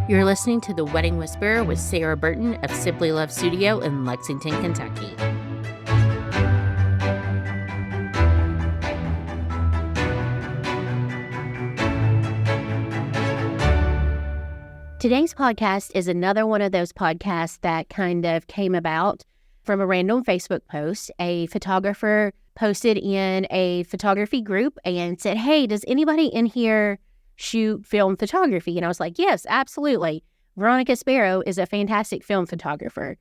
You're listening to The Wedding Whisperer with Sarah Burton of Simply Love Studio in Lexington, Kentucky. Today's podcast is another one of those podcasts that kind of came about from a random Facebook post. A photographer posted in a photography group and said, "Hey, does anybody in here shoot film photography?" And I was like, "Yes, absolutely. Veronica Sparrow is a fantastic film photographer."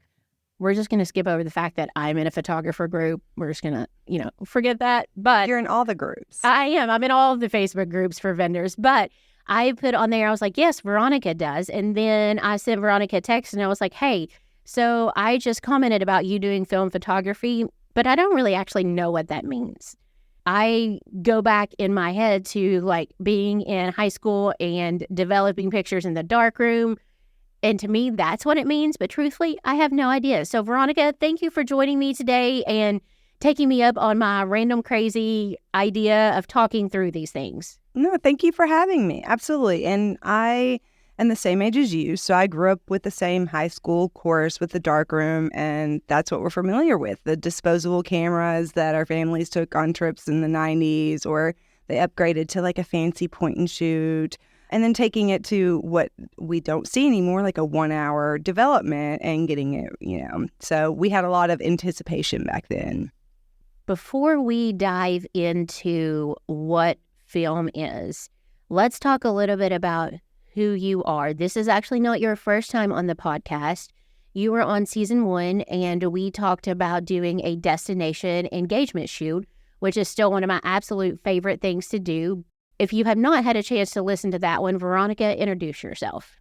We're just going to skip over the fact that I'm in a photographer group. We're just going to, forget that. But you're in all the groups. I am. I'm in all of the Facebook groups for vendors. But I put on there, I was like, yes, Veronica does. And then I sent Veronica a text and I was like, hey, so I just commented about you doing film photography, but I don't really actually know what that means. I go back in my head to like being in high school and developing pictures in the darkroom. And to me, that's what it means. But truthfully, I have no idea. So Veronica, thank you for joining me today and taking me up on my random crazy idea of talking through these things. No, thank you for having me. Absolutely. And I am the same age as you. So I grew up with the same high school course with the darkroom. And that's what we're familiar with. The disposable cameras that our families took on trips in the 90s, or they upgraded to like a fancy point and shoot. And then taking it to what we don't see anymore, like a 1-hour development and getting it, So we had a lot of anticipation back then. Before we dive into what film is, let's talk a little bit about who you are. This is actually not your first time on the podcast. You were on season 1, and we talked about doing a destination engagement shoot, which is still one of my absolute favorite things to do. If you have not had a chance to listen to that one, Veronica, introduce yourself.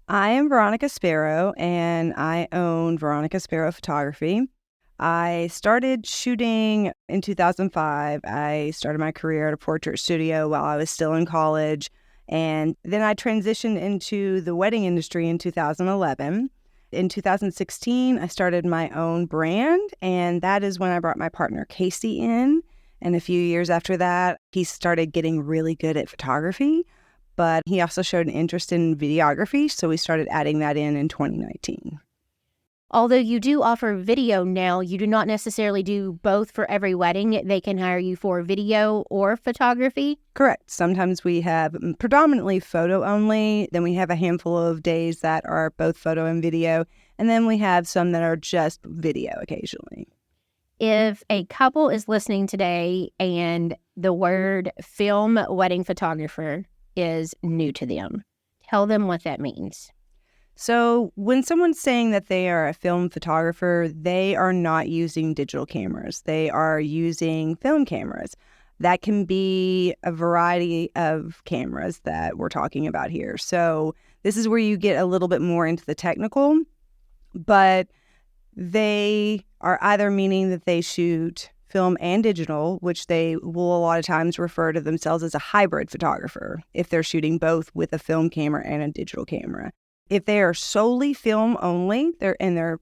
I am Veronica Sparrow, and I own Veronica Sparrow Photography. I started shooting in 2005. I started my career at a portrait studio while I was still in college. And then I transitioned into the wedding industry in 2011. In 2016, I started my own brand. And that is when I brought my partner, Casey, in. And a few years after that, he started getting really good at photography. But he also showed an interest in videography. So we started adding that in 2019. Although you do offer video now, you do not necessarily do both for every wedding. They can hire you for video or photography. Correct. Sometimes we have predominantly photo only. Then we have a handful of days that are both photo and video. And then we have some that are just video occasionally. If a couple is listening today and the word film wedding photographer is new to them, tell them what that means. So when someone's saying that they are a film photographer, they are not using digital cameras. They are using film cameras. That can be a variety of cameras that we're talking about here. So this is where you get a little bit more into the technical, but they are either meaning that they shoot film and digital, which they will a lot of times refer to themselves as a hybrid photographer if they're shooting both with a film camera and a digital camera. If they are solely film only, they're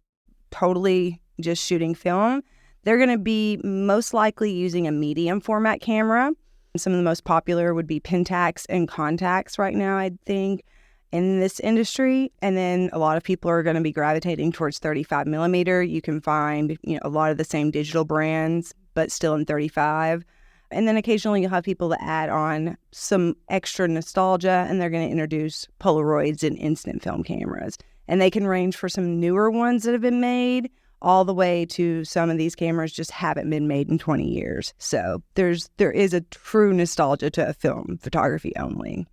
totally just shooting film, they're going to be most likely using a medium format camera. Some of the most popular would be Pentax and Contax right now, I think, in this industry. And then a lot of people are going to be gravitating towards 35 millimeter. You can find a lot of the same digital brands, but still in 35. And then occasionally you'll have people that add on some extra nostalgia, and they're going to introduce Polaroids and instant film cameras. And they can range for some newer ones that have been made all the way to some of these cameras just haven't been made in 20 years. So there is a true nostalgia to a film photography only.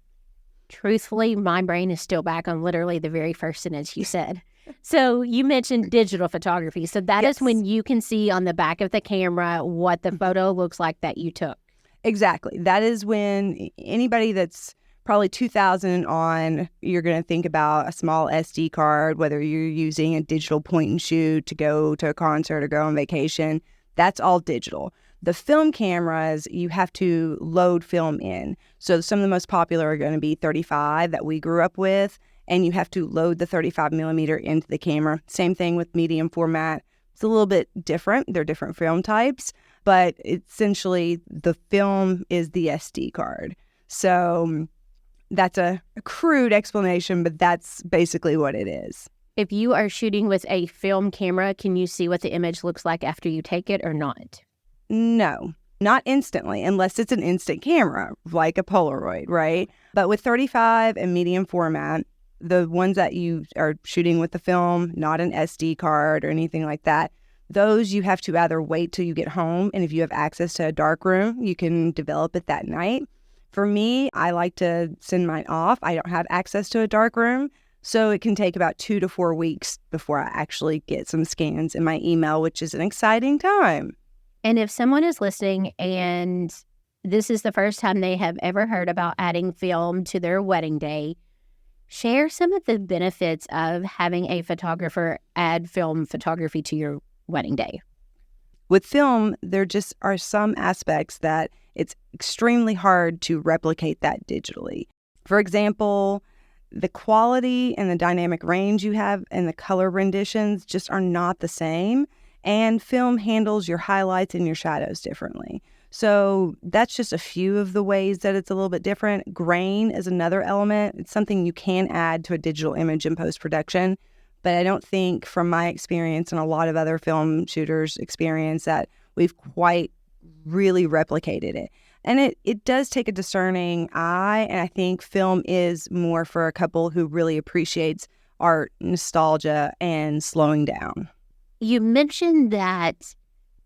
Truthfully, my brain is still back on literally the very first sentence you said. So you mentioned digital photography. So that is when you can see on the back of the camera what the photo looks like that you took. Exactly. That is when anybody that's probably 2000 on, you're going to think about a small SD card, whether you're using a digital point and shoot to go to a concert or go on vacation. That's all digital. The film cameras, you have to load film in. So some of the most popular are going to be 35 that we grew up with, and you have to load the 35 millimeter into the camera. Same thing with medium format. It's a little bit different. They're different film types, but essentially the film is the SD card. So That's a crude explanation, but that's basically what it is. If you are shooting with a film camera, can you see what the image looks like after you take it or not? No, not instantly, unless it's an instant camera, like a Polaroid, right? But with 35 and medium format, the ones that you are shooting with the film, not an SD card or anything like that, those you have to either wait till you get home, and if you have access to a dark room, you can develop it that night. For me, I like to send mine off. I don't have access to a dark room, so it can take about 2 to 4 weeks before I actually get some scans in my email, which is an exciting time. And if someone is listening and this is the first time they have ever heard about adding film to their wedding day, share some of the benefits of having a photographer add film photography to your wedding day. With film, there just are some aspects that it's extremely hard to replicate that digitally. For example, the quality and the dynamic range you have and the color renditions just are not the same. And film handles your highlights and your shadows differently. So that's just a few of the ways that it's a little bit different. Grain is another element. It's something you can add to a digital image in post-production. But I don't think, from my experience and a lot of other film shooters' experience, that we've quite really replicated it. And it does take a discerning eye, and I think film is more for a couple who really appreciates art, nostalgia, and slowing down. You mentioned that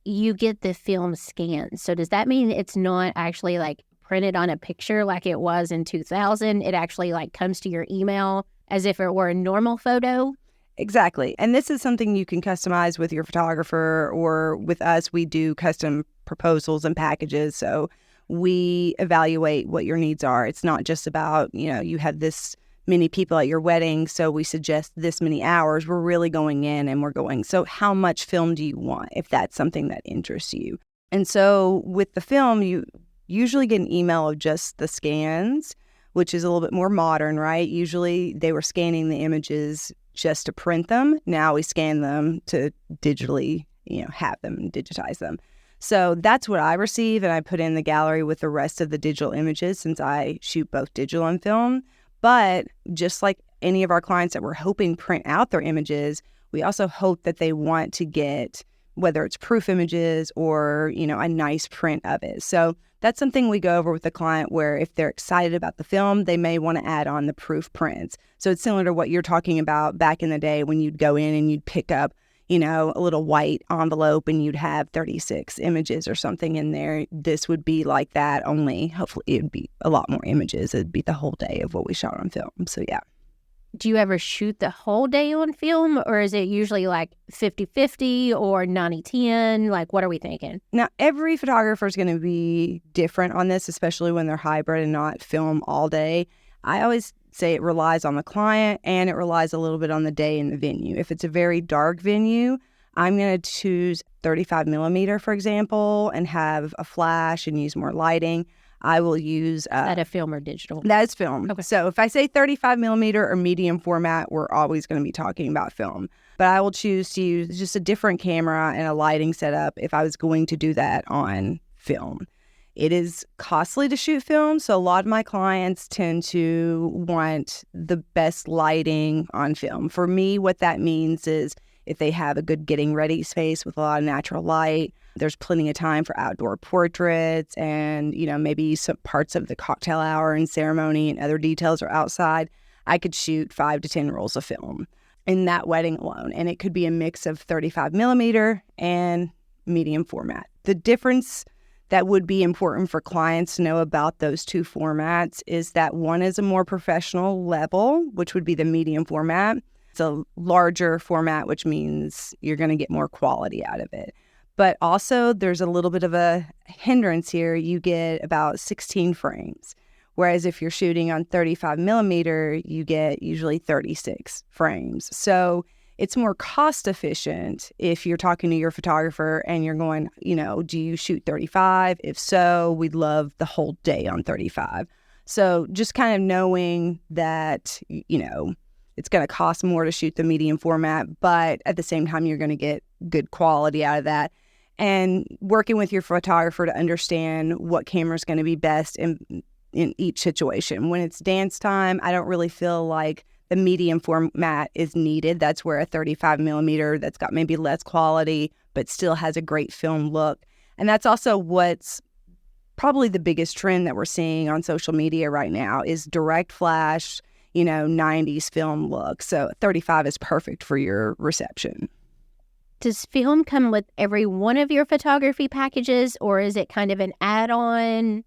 you get the film scanned. So does that mean it's not actually like printed on a picture like it was in 2000? It actually like comes to your email as if it were a normal photo? Exactly. And this is something you can customize with your photographer, or with us, we do custom proposals and packages. So we evaluate what your needs are. It's not just about, you have this many people at your wedding, so we suggest this many hours. We're really going in and we're going, so how much film do you want, if that's something that interests you? And so with the film, you usually get an email of just the scans, which is a little bit more modern, right? Usually they were scanning the images just to print them. Now we scan them to digitally, have them and digitize them. So that's what I receive, and I put in the gallery with the rest of the digital images, since I shoot both digital and film. But just like any of our clients that we're hoping print out their images, we also hope that they want to get, whether it's proof images or, a nice print of it. So that's something we go over with the client, where if they're excited about the film, they may want to add on the proof prints. So it's similar to what you're talking about back in the day when you'd go in and you'd pick up, a little white envelope and you'd have 36 images or something in there. This would be like that, only hopefully it'd be a lot more images. It'd be the whole day of what we shot on film. So yeah. Do you ever shoot the whole day on film, or is it usually like 50-50 or 90-10? Like, what are we thinking? Now, every photographer is going to be different on this, especially when they're hybrid and not film all day. I always say it relies on the client, and it relies a little bit on the day and the venue. If it's a very dark venue, I'm going to choose 35 millimeter, for example, and have a flash and use more lighting. I will use... Is that a film or digital? That is film. Okay. So if I say 35 millimeter or medium format, we're always going to be talking about film. But I will choose to use just a different camera and a lighting setup if I was going to do that on film. It is costly to shoot film, so a lot of my clients tend to want the best lighting on film. For me, what that means is if they have a good getting ready space with a lot of natural light, there's plenty of time for outdoor portraits, and, maybe some parts of the cocktail hour and ceremony and other details are outside, I could shoot 5 to 10 rolls of film in that wedding alone. And it could be a mix of 35 millimeter and medium format. The difference that would be important for clients to know about those two formats is that one is a more professional level, which would be the medium format. It's a larger format, which means you're going to get more quality out of it. But also there's a little bit of a hindrance here. You get about 16 frames. Whereas if you're shooting on 35 millimeter, you get usually 36 frames. So it's more cost efficient if you're talking to your photographer and you're going, do you shoot 35? If so, we'd love the whole day on 35. So just kind of knowing that, it's going to cost more to shoot the medium format, but at the same time, you're going to get good quality out of that. And working with your photographer to understand what camera is going to be best and in each situation. When it's dance time, I don't really feel like the medium format is needed. That's where a 35 millimeter that's got maybe less quality but still has a great film look. And that's also what's probably the biggest trend that we're seeing on social media right now is direct flash, 90s film look. So 35 is perfect for your reception. Does film come with every one of your photography packages, or is it kind of an add-on?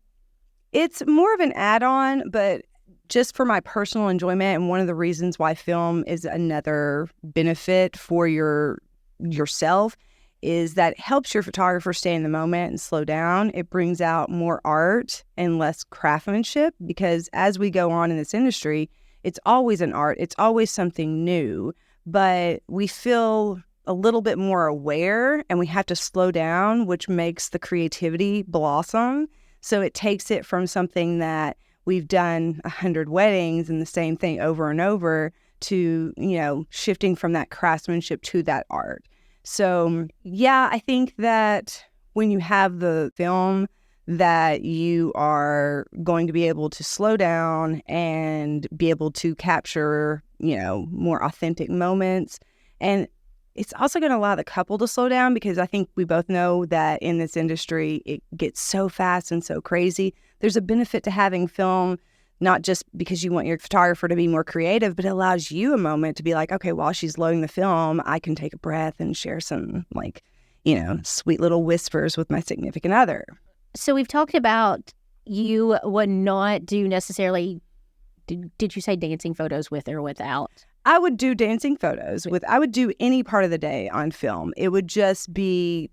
It's more of an add-on, but just for my personal enjoyment, and one of the reasons why film is another benefit for yourself is that it helps your photographer stay in the moment and slow down. It brings out more art and less craftsmanship, because as we go on in this industry, it's always an art. It's always something new, but we feel a little bit more aware and we have to slow down, which makes the creativity blossom. So it takes it from something that we've done 100 weddings and the same thing over and over to, shifting from that craftsmanship to that art. So, yeah, I think that when you have the film, that you are going to be able to slow down and be able to capture, more authentic moments. And it's also going to allow the couple to slow down, because I think we both know that in this industry, it gets so fast and so crazy. There's a benefit to having film, not just because you want your photographer to be more creative, but it allows you a moment to be like, okay, while she's loading the film, I can take a breath and share some sweet little whispers with my significant other. So we've talked about you would not do necessarily, did you say dancing photos with or without? I would do dancing photos I would do any part of the day on film. It would just be,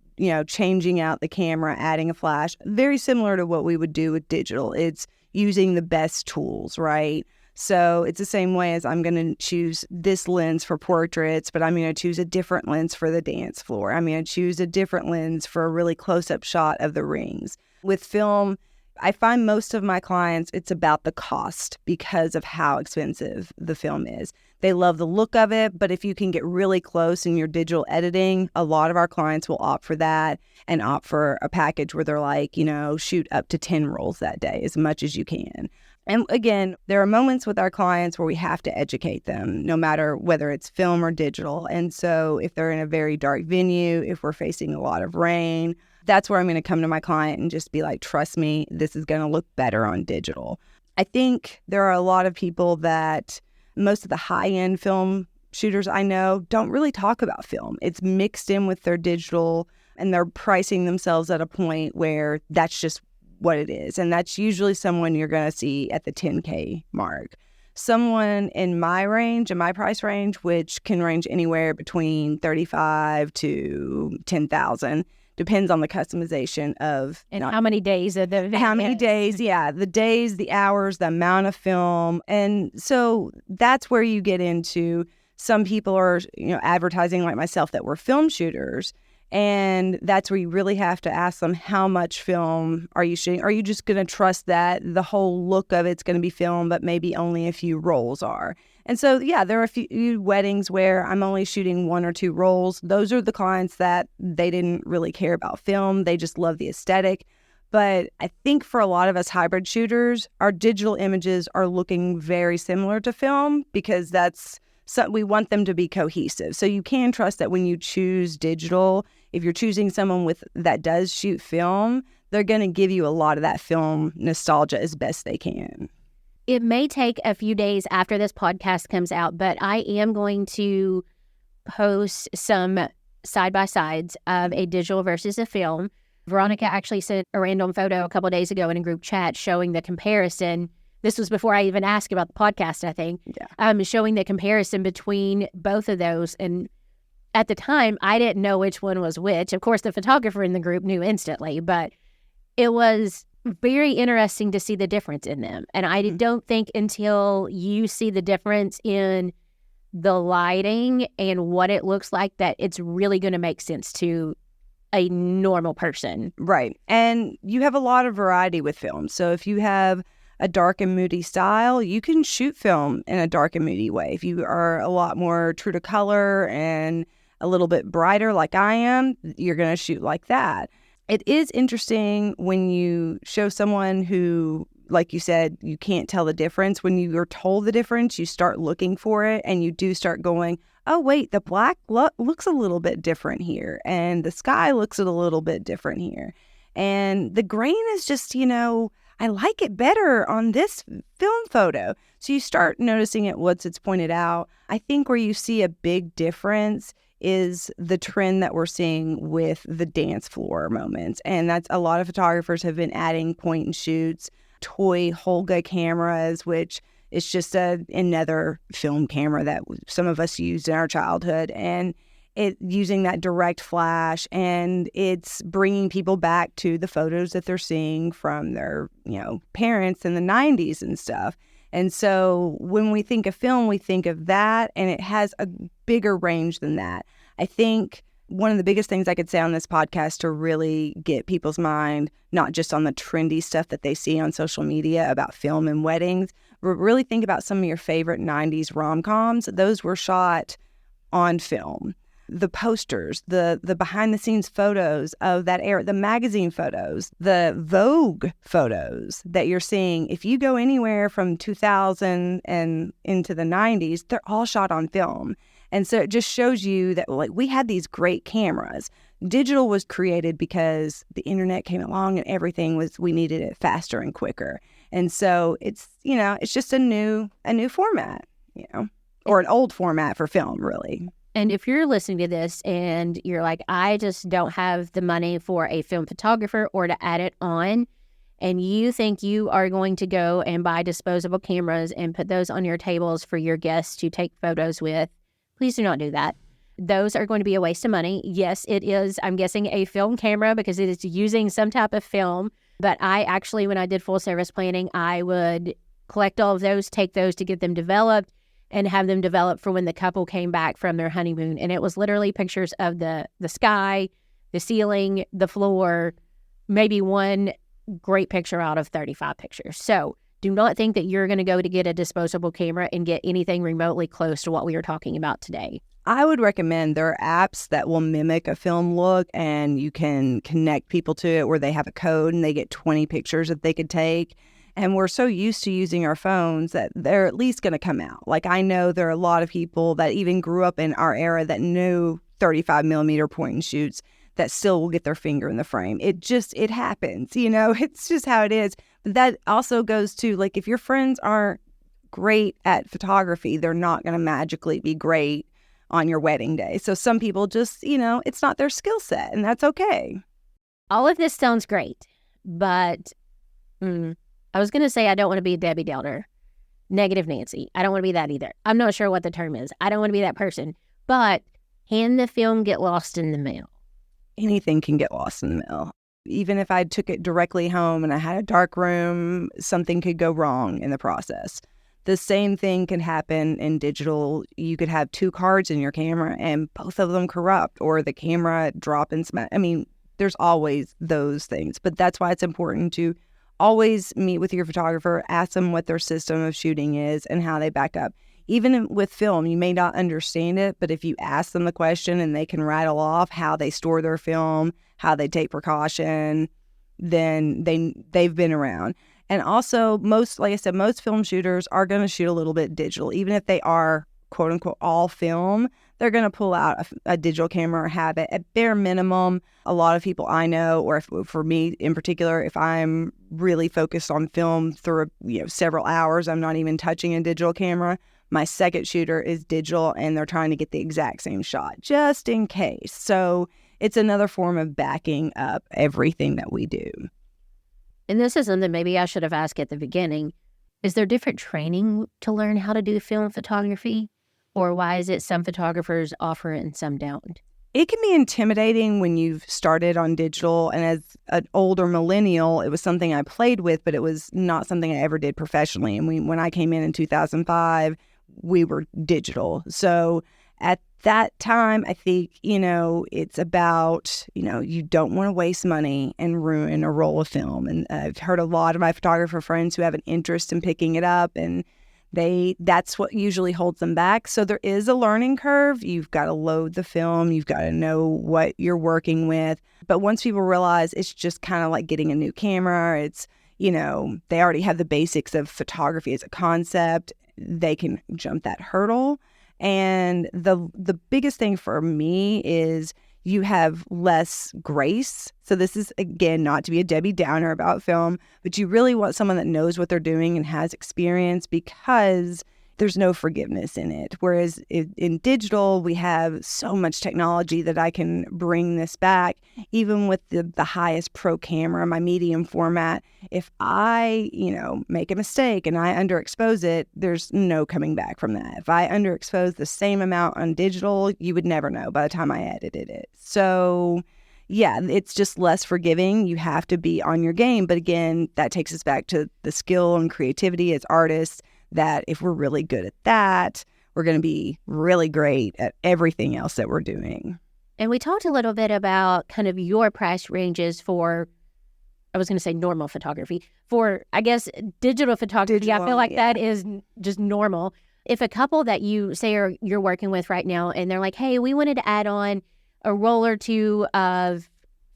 changing out the camera, adding a flash, very similar to what we would do with digital. It's using the best tools, right? So it's the same way as I'm going to choose this lens for portraits, but I'm going to choose a different lens for the dance floor. I'm going to choose a different lens for a really close-up shot of the rings. With film, I find most of my clients, it's about the cost because of how expensive the film is. They love the look of it, but if you can get really close in your digital editing, a lot of our clients will opt for that and opt for a package where they're like, shoot up to 10 rolls that day, as much as you can. And again, there are moments with our clients where we have to educate them, no matter whether it's film or digital. And so if they're in a very dark venue, if we're facing a lot of rain, that's where I'm going to come to my client and just be like, trust me, this is going to look better on digital. I think there are a lot of people that most of the high-end film shooters I know don't really talk about film. It's mixed in with their digital, and they're pricing themselves at a point where that's just what it is. And that's usually someone you're going to see at the 10K mark. Someone in my range, in my price range, which can range anywhere between 35 to 10,000, depends on the customization of and how many days of the event. How many days, yeah, the days, the hours, the amount of film. And so that's where you get into, some people are, advertising like myself that we're film shooters. And that's where you really have to ask them, how much film are you shooting? Are you just going to trust that the whole look of it's going to be film, but maybe only a few rolls are? And so, yeah, there are a few weddings where I'm only shooting 1 or 2 rolls. Those are the clients that they didn't really care about film. They just love the aesthetic. But I think for a lot of us hybrid shooters, our digital images are looking very similar to film, because we want them to be cohesive. So you can trust that when you choose digital, if you're choosing someone that does shoot film, they're going to give you a lot of that film nostalgia as best they can. It may take a few days after this podcast comes out, but I am going to post some side-by-sides of a digital versus a film. Veronica actually sent a random photo a couple of days ago in a group chat showing the comparison. This was before I even asked about the podcast, I think. Yeah. Showing the comparison between both of those. And at the time, I didn't know which one was which. Of course, the photographer in the group knew instantly, but it was very interesting to see the difference in them. And I don't think until you see the difference in the lighting and what it looks like that it's really going to make sense to a normal person. Right. And you have a lot of variety with film. So if you have a dark and moody style, you can shoot film in a dark and moody way. If you are a lot more true to color and a little bit brighter like I am, you're going to shoot like that. It is interesting when you show someone who like you said, you can't tell the difference. When you're told the difference, you start looking for it, and you do start going, oh, wait, the black looks a little bit different here, and the sky looks a little bit different here. And the grain is just, I like it better on this film photo. So you start noticing it once it's pointed out. I think where you see a big difference is the trend that we're seeing with the dance floor moments. And that's a lot of photographers have been adding point and shoots, toy Holga cameras, which is just another film camera that some of us used in our childhood. And it using that direct flash, and it's bringing people back to the photos that they're seeing from their, parents in the 90s and stuff. And so when we think of film, we think of that, and it has a bigger range than that. I think one of the biggest things I could say on this podcast to really get people's mind, not just on the trendy stuff that they see on social media about film and weddings, but really think about some of your favorite 90s rom-coms. Those were shot on film. The posters, the behind-the-scenes photos of that era, the magazine photos, the Vogue photos that you're seeing. If you go anywhere from 2000 and into the 90s, they're all shot on film. And so it just shows you that, we had these great cameras. Digital was created because the internet came along and we needed it faster and quicker. And so it's just a new format, or an old format for film, really. And if you're listening to this and you're like, I just don't have the money for a film photographer or to add it on, and you think you are going to go and buy disposable cameras and put those on your tables for your guests to take photos with, please do not do that. Those are going to be a waste of money. Yes, it is, I'm guessing, a film camera because it is using some type of film. But I actually, when I did full service planning, I would collect all of those, take those to get them developed, and have them developed for when the couple came back from their honeymoon. And it was literally pictures of the sky, the ceiling, the floor, maybe one great picture out of 35 pictures. So do not think that you're going to go to get a disposable camera and get anything remotely close to what we are talking about today. I would recommend there are apps that will mimic a film look, and you can connect people to it where they have a code and they get 20 pictures that they could take. And we're so used to using our phones that they're at least going to come out. I know there are a lot of people that even grew up in our era that knew 35 millimeter point and shoots that still will get their finger in the frame. It happens, it's just how it is. But that also goes to, if your friends aren't great at photography, they're not going to magically be great on your wedding day. So some people just, it's not their skill set, and that's okay. All of this sounds great, but I was going to say I don't want to be a Debbie Downer, negative Nancy. I don't want to be that either. I'm not sure what the term is. I don't want to be that person. But can the film get lost in the mail? Anything can get lost in the mail. Even if I took it directly home and I had a dark room, something could go wrong in the process. The same thing can happen in digital. You could have two cards in your camera and both of them corrupt, or the camera drop and smash. There's always those things. But that's why it's important to always meet with your photographer, ask them what their system of shooting is and how they back up. Even with film, you may not understand it, but if you ask them the question and they can rattle off how they store their film, how they take precaution, then they've been around. And also, most film shooters are going to shoot a little bit digital. Even if they are, quote unquote, all film, they're going to pull out a digital camera or have it. At bare minimum, a lot of people I know, or for me in particular, if I'm really focused on film through several hours, I'm not even touching a digital camera. My second shooter is digital, and they're trying to get the exact same shot, just in case. So it's another form of backing up everything that we do. And this is something maybe I should have asked at the beginning. Is there different training to learn how to do film photography? Or why is it some photographers offer it and some don't? It can be intimidating when you've started on digital. And as an older millennial, it was something I played with, but it was not something I ever did professionally. And when I came in 2005, we were digital. So at that time, I think, it's about, you don't want to waste money and ruin a roll of film. And I've heard a lot of my photographer friends who have an interest in picking it up, and that's what usually holds them back. So there is a learning curve. You've got to load the film. You've got to know what you're working with. But once people realize it's just kind of like getting a new camera, it's, they already have the basics of photography as a concept. They can jump that hurdle. And the biggest thing for me is you have less grace. So this is, again, not to be a Debbie Downer about film, but you really want someone that knows what they're doing and has experience, because there's no forgiveness in it. Whereas in digital, we have so much technology that I can bring this back. Even with the highest pro camera, my medium format, if I, make a mistake and I underexpose it, there's no coming back from that. If I underexpose the same amount on digital, you would never know by the time I edited it. So yeah, it's just less forgiving. You have to be on your game. But again, that takes us back to the skill and creativity as artists, that if we're really good at that, we're going to be really great at everything else that we're doing. And we talked a little bit about kind of your price ranges for, I was going to say normal photography, for, I guess, digital photography. I feel like that is just normal. If a couple that you say you're working with right now, and they're like, hey, we wanted to add on a roll or two of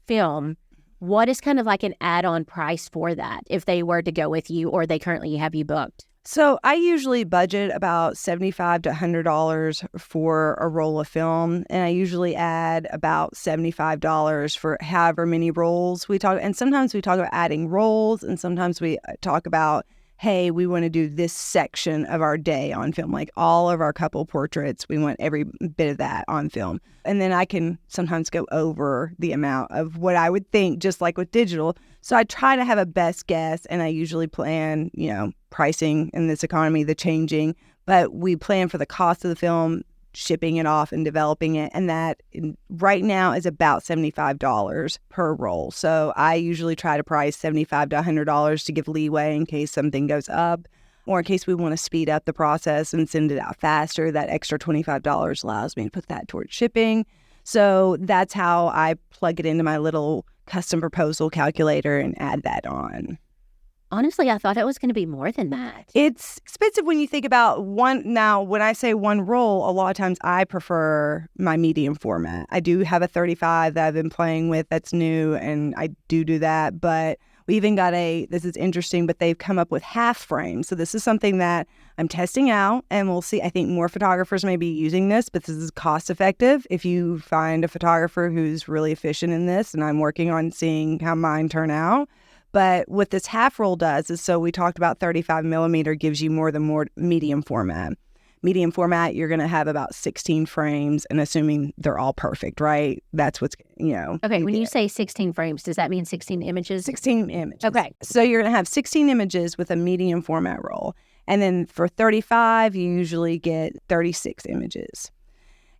film, what is kind of like an add-on price for that if they were to go with you or they currently have you booked? So I usually budget about $75 to $100 for a roll of film, and I usually add about $75 for however many rolls we talk. And sometimes we talk about adding rolls, and sometimes we talk about, hey, we want to do this section of our day on film, like all of our couple portraits. We want every bit of that on film. And then I can sometimes go over the amount of what I would think, just like with digital. So I try to have a best guess, and I usually plan, pricing in this economy, the changing, but we plan for the cost of the film, shipping it off and developing it. And that right now is about $75 per roll. So I usually try to price $75 to $100 to give leeway in case something goes up, or in case we want to speed up the process and send it out faster. That extra $25 allows me to put that towards shipping. So that's how I plug it into my little custom proposal calculator and add that on. Honestly, I thought it was going to be more than that. It's expensive when you think about one. Now, when I say one roll, a lot of times I prefer my medium format. I do have a 35 that I've been playing with that's new, and I do that. But we even got this is interesting, but they've come up with half frames. So this is something that I'm testing out, and we'll see. I think more photographers may be using this, but this is cost effective. If you find a photographer who's really efficient in this, and I'm working on seeing how mine turn out. But what this half roll does is, so we talked about 35 millimeter gives you more medium format. Medium format, you're going to have about 16 frames, and assuming they're all perfect, right? That's what's, Okay, when you say 16 frames, does that mean 16 images? 16 images. Okay. So you're going to have 16 images with a medium format roll. And then for 35, you usually get 36 images.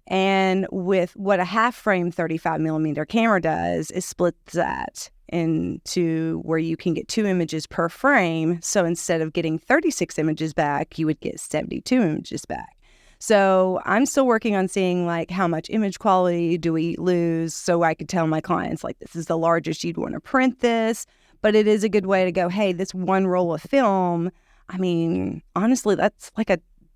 And with what a half frame 35 millimeter camera does is split that into where you can get 2 images per frame. So instead of getting 36 images back, you would get 72 images back. So I'm still working on seeing like how much image quality do we lose, so I could tell my clients like this is the largest you'd want to print this. But it is a good way to go, hey, this one roll of film, I mean, honestly, that's like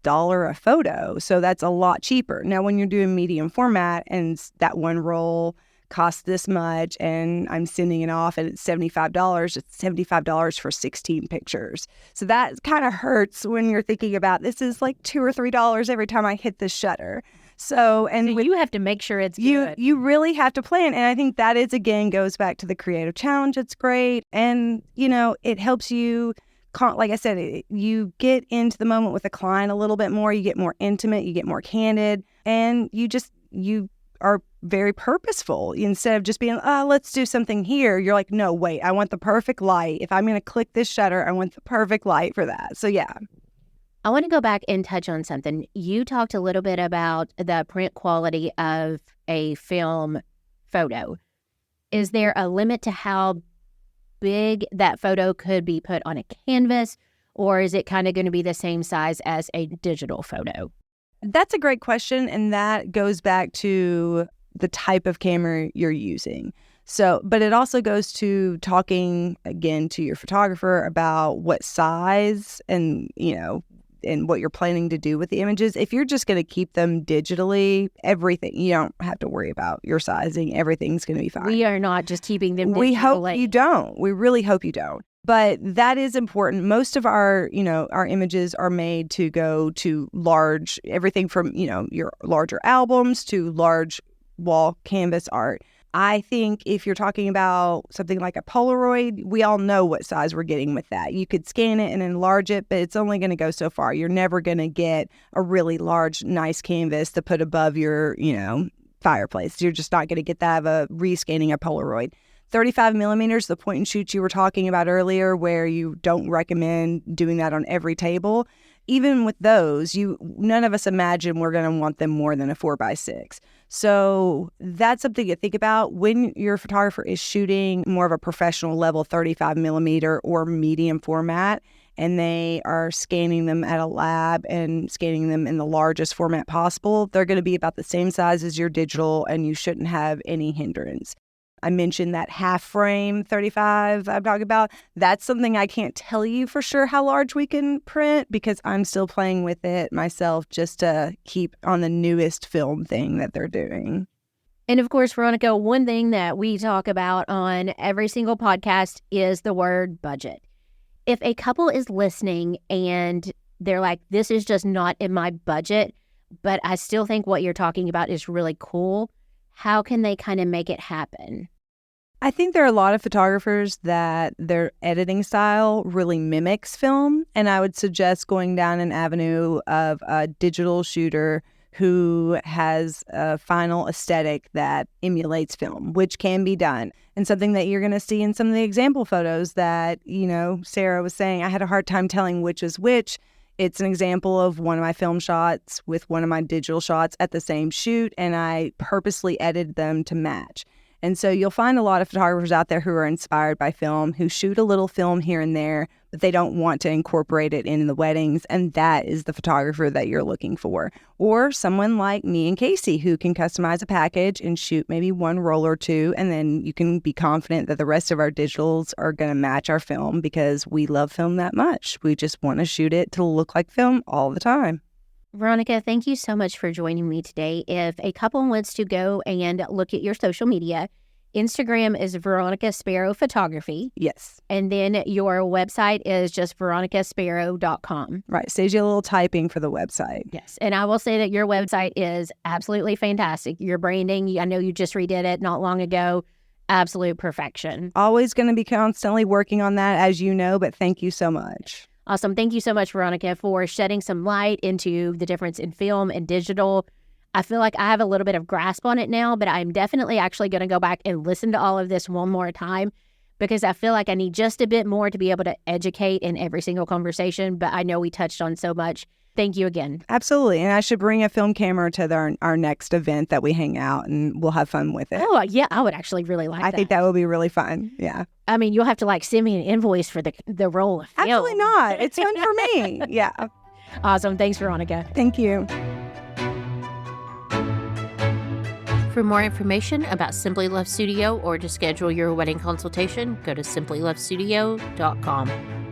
$1 a photo. So that's a lot cheaper. Now, when you're doing medium format and that one roll costs this much and I'm sending it off and it's $75, it's $75 for 16 pictures. So that kind of hurts when you're thinking about this is like $2 or $3 every time I hit the shutter. So you have to make sure it's good. You really have to plan. And I think that is, again, goes back to the creative challenge. It's great. And, it helps you, like I said, you get into the moment with a client a little bit more. You get more intimate, you get more candid, and you are very purposeful. Instead of just being, let's do something here, you're like, no, wait, I want the perfect light. If I'm going to click this shutter, I want the perfect light for that. So yeah. I want to go back and touch on something. You talked a little bit about the print quality of a film photo. Is there a limit to how big that photo could be put on a canvas, or is it kind of going to be the same size as a digital photo? That's a great question, and that goes back to the type of camera you're using. So, but it also goes to talking again to your photographer about what size and, and what you're planning to do with the images. If you're just going to keep them digitally, everything, you don't have to worry about your sizing. Everything's going to be fine. We are not just keeping them digitally. We hope you don't. We really hope you don't. But that is important. Most of our, our images are made to go to large, everything from, your larger albums to large wall canvas art. I think if you're talking about something like a Polaroid, we all know what size we're getting with that. You could scan it and enlarge it, but it's only going to go so far. You're never going to get a really large, nice canvas to put above your, fireplace. You're just not going to get that of a rescanning a Polaroid. 35 millimeters, the point and shoot you were talking about earlier, where you don't recommend doing that on every table. Even with those, none of us imagine we're going to want them more than a 4x6. So that's something to think about when your photographer is shooting more of a professional level 35 millimeter or medium format, and they are scanning them at a lab and scanning them in the largest format possible. They're going to be about the same size as your digital, and you shouldn't have any hindrance. I mentioned that half frame 35 I'm talking about. That's something I can't tell you for sure how large we can print because I'm still playing with it myself just to keep on the newest film thing that they're doing. And of course, Veronica, one thing that we talk about on every single podcast is the word budget. If a couple is listening and they're like, this is just not in my budget, but I still think what you're talking about is really cool, how can they kind of make it happen? I think there are a lot of photographers that their editing style really mimics film, and I would suggest going down an avenue of a digital shooter who has a final aesthetic that emulates film, which can be done. And something that you're going to see in some of the example photos that, Sarah was saying, I had a hard time telling which is which. It's an example of one of my film shots with one of my digital shots at the same shoot, and I purposely edited them to match. And so you'll find a lot of photographers out there who are inspired by film, who shoot a little film here and there, but they don't want to incorporate it in the weddings. And that is the photographer that you're looking for. Or someone like me and Casey, who can customize a package and shoot maybe one roll or two. And then you can be confident that the rest of our digitals are going to match our film because we love film that much. We just want to shoot it to look like film all the time. Veronica, thank you so much for joining me today. If a couple wants to go and look at your social media, Instagram is Veronica Sparrow Photography. Yes. And then your website is just veronicasparrow.com. Right. Saves you a little typing for the website. Yes. And I will say that your website is absolutely fantastic. Your branding, I know you just redid it not long ago. Absolute perfection. Always going to be constantly working on that, as you know, but thank you so much. Awesome. Thank you so much, Veronica, for shedding some light into the difference in film and digital. I feel like I have a little bit of grasp on it now, but I'm definitely actually going to go back and listen to all of this one more time because I feel like I need just a bit more to be able to educate in every single conversation, but I know we touched on so much. Thank you again. Absolutely. And I should bring a film camera to our next event that we hang out and we'll have fun with it. Oh, yeah. I would actually really like that. I think that would be really fun. Yeah. I mean, you'll have to send me an invoice for the roll of film. Absolutely not. It's fun for me. Yeah. Awesome. Thanks, Veronica. Thank you. For more information about Simply Love Studio or to schedule your wedding consultation, go to simplylovestudio.com.